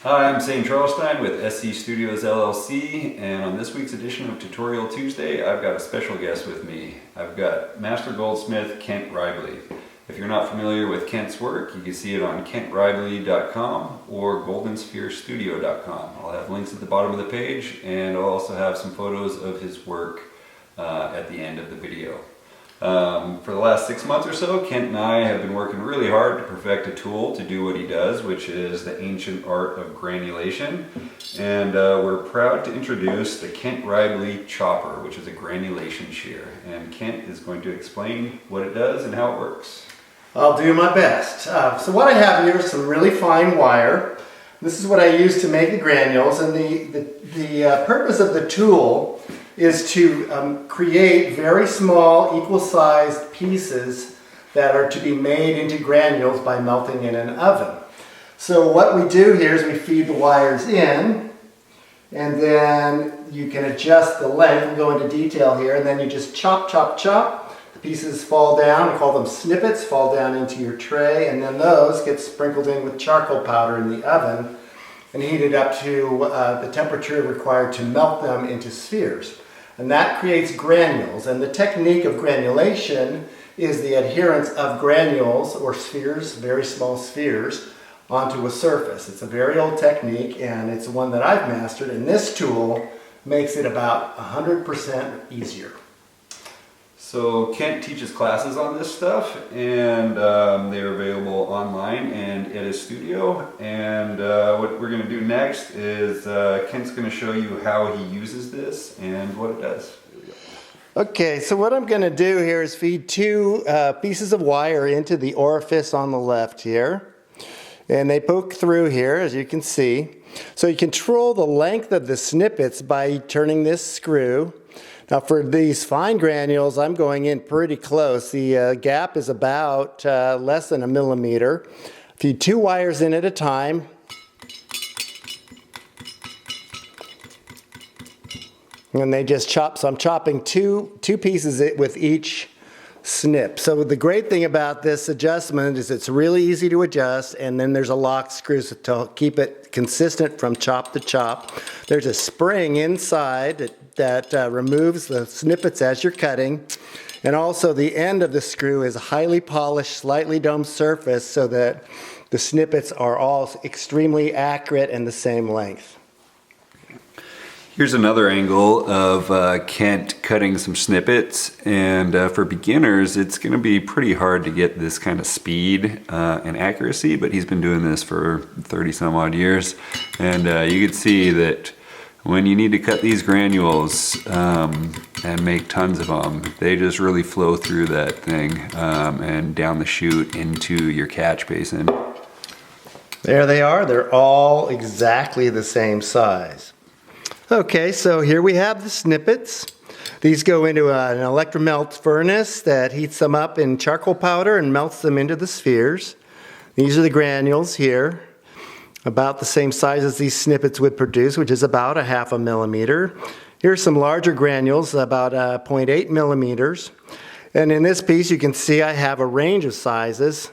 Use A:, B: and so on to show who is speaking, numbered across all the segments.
A: Hi, I'm Saign Charlestein with SC Studios LLC, and on this week's edition of Tutorial Tuesday, I've got a special guest with me. I've got Master Goldsmith Kent Raible. If you're not familiar with Kent's work, you can see it on kentraible.com or goldenspherestudio.com. I'll have links at the bottom of the page, and I'll also have some photos of his work at the end of the video. For the last 6 months or so, Kent and I have been working really hard to perfect a tool to do what he does, which is the ancient art of granulation. And we're proud to introduce the Kent Raible chopper, which is a granulation shear. And Kent is going to explain what it does and how it works.
B: I'll do my best. So what I have here is some really fine wire. This is what I use to make the granules, and the purpose of the tool is to create very small, equal-sized pieces that are to be made into granules by melting in an oven. So what we do here is we feed the wires in, and then you can adjust the length. We'll go into detail here, and then you just chop, chop, chop. The pieces fall down, we call them snippets, fall down into your tray, and then those get sprinkled in with charcoal powder in the oven and heated up to the temperature required to melt them into spheres. And that creates granules. And the technique of granulation is the adherence of granules, or spheres, very small spheres, onto a surface. It's a very old technique, and it's one that I've mastered, and this tool makes it about 100% easier.
A: So Kent teaches classes on this stuff, and they're available online and at his studio. And what we're going to do next is Kent's going to show you how he uses this and what it does.
B: Okay, so what I'm going to do here is feed two pieces of wire into the orifice on the left here. And they poke through here, as you can see. So you control the length of the snippets by turning this screw. Now for these fine granules, I'm going in pretty close. The gap is about less than 1 millimeter. Feed two wires in at a time. And they just chop, so I'm chopping two pieces with each snip. So the great thing about this adjustment is it's really easy to adjust, and then there's a lock screw to keep it consistent from chop to chop. There's a spring inside that removes the snippets as you're cutting, and also the end of the screw is a highly polished, slightly domed surface so that the snippets are all extremely accurate and the same length.
A: Here's another angle of Kent cutting some snippets, and for beginners it's going to be pretty hard to get this kind of speed and accuracy, but he's been doing this for 30 some odd years, and you can see that when you need to cut these granules and make tons of them, they just really flow through that thing and down the chute into your catch basin.
B: There they are. They're all exactly the same size. Okay, so here we have the snippets. These go into an electromelt furnace that heats them up in charcoal powder and melts them into the spheres. These are the granules here, about the same size as these snippets would produce, which is about 0.5 millimeter. Here's some larger granules, about 0.8 millimeters. And in this piece you can see I have a range of sizes.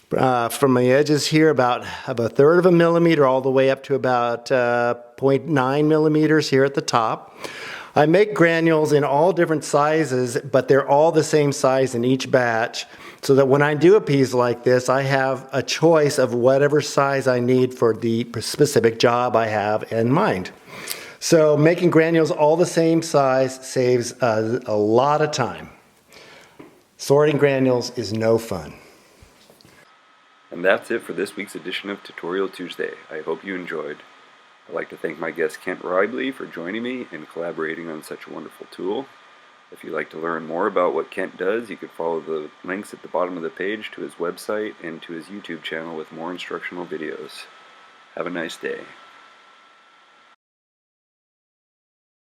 B: From the edges here, about 1/3 of a millimeter all the way up to about 0.9 millimeters here at the top. I make granules in all different sizes, but they're all the same size in each batch, so that when I do a piece like this, I have a choice of whatever size I need for the specific job I have in mind. So making granules all the same size saves a lot of time. Sorting granules is no fun.
A: And that's it for this week's edition of Tutorial Tuesday. I hope you enjoyed. I'd like to thank my guest Kent Raible for joining me and collaborating on such a wonderful tool. If you'd like to learn more about what Kent does, you could follow the links at the bottom of the page to his website and to his YouTube channel with more instructional videos. Have a nice day.